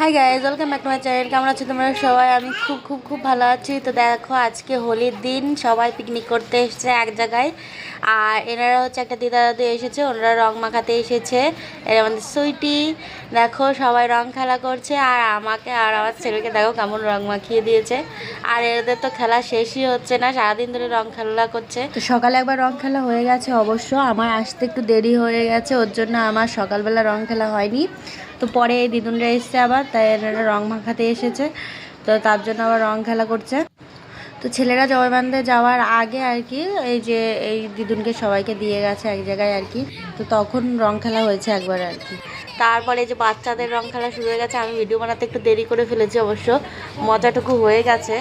Hi guys, welcome back to my channel. কেমন আছো তোমরা সবাই? আমি খুব খুব খুব ভালো আছি। তো দেখো, আজকে হোলির দিন, সবাই পিকনিক করতে এসেছে এক জায়গায়। আর এনারা হচ্ছে একটা দিদা দাদু এসেছে, ওনারা রং মাখাতে এসেছে। এরা আমাদের সুইটি। দেখো সবাই রং খেলা করছে, আর আমাকে আর আমার ছেলেকে দেখো কেমন রং মাখিয়ে দিয়েছে। আর এদের তো খেলা শেষই হচ্ছে না, সারাদিন ধরে রং খেলা করছে। তো সকালে একবার রং খেলা হয়ে গেছে অবশ্য, আমার আসতে একটু দেরি হয়ে গেছে, ওর জন্য আমার সকালবেলা রং খেলা হয়নি। তো পরে এই দিদুনরা এসছে আবার, তাই এনারা রং মাখাতে এসেছে, তো তার জন্য আবার রং খেলা করছে। তো ছেলেরা জয়বান্ধে যাওয়ার আগে আর কি এই যে এই দিদুনকে সবাইকে দিয়ে গেছে এক জায়গায় আর কি, তো তখন রং খেলা হয়েছে একবার আর কি। তারপরে যে বাচ্চাদের রং খেলা শুরু হয়ে গেছে। আমি ভিডিও বানাতে একটু দেরি করে ফেলেছি অবশ্য, মজাটুকু হয়ে গেছে।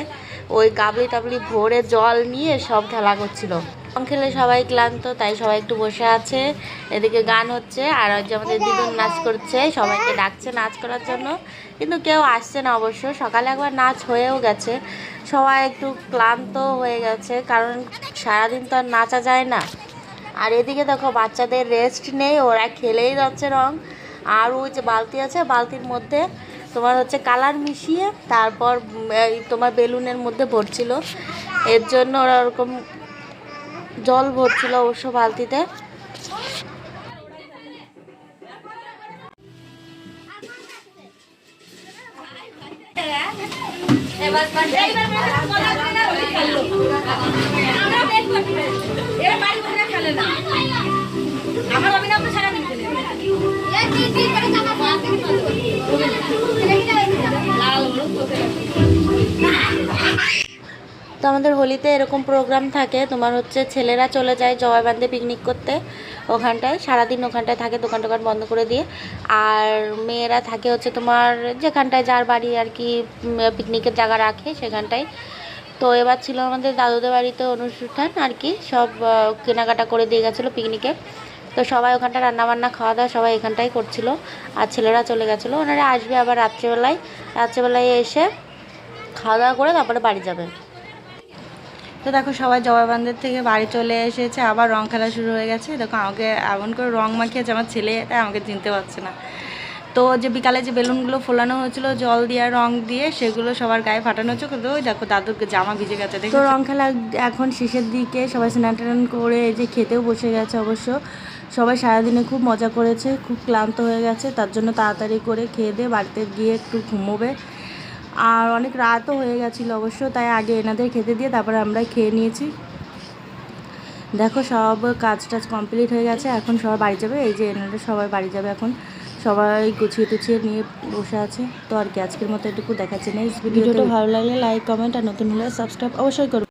ওই গাবলি টাবলি ভরে জল নিয়ে সব খেলা করছিল। রং খেলে সবাই ক্লান্ত, তাই সবাই একটু বসে আছে। এদিকে গান হচ্ছে, আর ওই যে আমাদের দিদুন নাচ করছে, সবাইকে ডাকছে নাচ করার জন্য, কিন্তু কেউ আসছে না অবশ্য। সকালে একবার নাচ হয়েও গেছে, সবাই একটু ক্লান্ত হয়ে গেছে, কারণ সারাদিন তো আর নাচা যায় না। আর এদিকে দেখো বাচ্চাদের রেস্ট নেই, ওরা খেলেই যাচ্ছে রং। আর ওই যে বালতি আছে, বালতির মধ্যে তোমার হচ্ছে কালার মিশিয়ে তারপর তোমার বেলুনের মধ্যে ভরছিল, এর জন্য ওরা ওরকম জল ভরছিল অবশ্য বালতিতে। তো আমাদের হোলিতে এরকম প্রোগ্রাম থাকে, তোমার হচ্ছে ছেলেরা চলে যায় জয়বান্ধে পিকনিক করতে, ওখানটায় সারাদিন ওখানটায় থাকে, দোকান টোকান বন্ধ করে দিয়ে। আর মেয়েরা থাকে হচ্ছে তোমার যেখানটায় যার বাড়ি আর কি পিকনিকের জায়গা রাখে সেখানটায়। তো এবার ছিল আমাদের দাদুদের বাড়িতে অনুষ্ঠান আর কি, সব কেনাকাটা করে দিয়ে গেছিলো পিকনিকে। তো সবাই ওখানটা রান্নাবান্না খাওয়া দাওয়া সবাই এখানটাই করছিল। আর ছেলেরা চলে গেছিলো, ওনারা আসবে আবার রাত্রেবেলায় এসে খাওয়া দাওয়া করে তারপরে বাড়ি যাবে। তো দেখো সবাই জবাবান্ধের থেকে বাড়ি চলে এসেছে, আবার রং খেলা শুরু হয়ে গেছে। দেখো আমাকে এমন করে রং মাখিয়েছে আমার ছেলে, তাই আমাকে চিনতে পারছে না। তো যে বিকালে যে বেলুনগুলো ফোলানো হয়েছিল জল দিয়ে রং দিয়ে, সেগুলো সবার গায়ে ফাটানো হচ্ছে, কিন্তু ওই দেখো দাদুর জামা ভিজে গেছে। তো রং খেলা এখন শেষের দিকে, সবাই স্নান টান করে এই যে খেতেও বসে গেছে অবশ্য। সবাই সারাদিনে খুব মজা করেছে, খুব ক্লান্ত হয়ে গেছে, তার জন্য তাড়াতাড়ি করে খেয়ে দিয়ে বাড়িতে গিয়ে একটু ঘুমোবে। আর অনেক রাতও হয়ে গেছিলো অবশ্য, তাই আগে এনাদের খেতে দিয়ে তারপরে আমরা খেয়ে নিয়েছি। দেখো সব কাজ টাজ কমপ্লিট হয়ে গেছে, এখন সবাই বাড়ি যাবে। এই যে এনারা সবাই বাড়ি যাবে এখন, সবাই গুছিয়ে টুছিয়ে নিয়ে বসে আছে। তো আর কি আজকের মতো এটুকু দেখাচ্ছি। নেক্সট ভিডিওটা ভালো লাগলে লাইক কমেন্ট, আর নতুন হলে সাবস্ক্রাইব অবশ্যই করবে।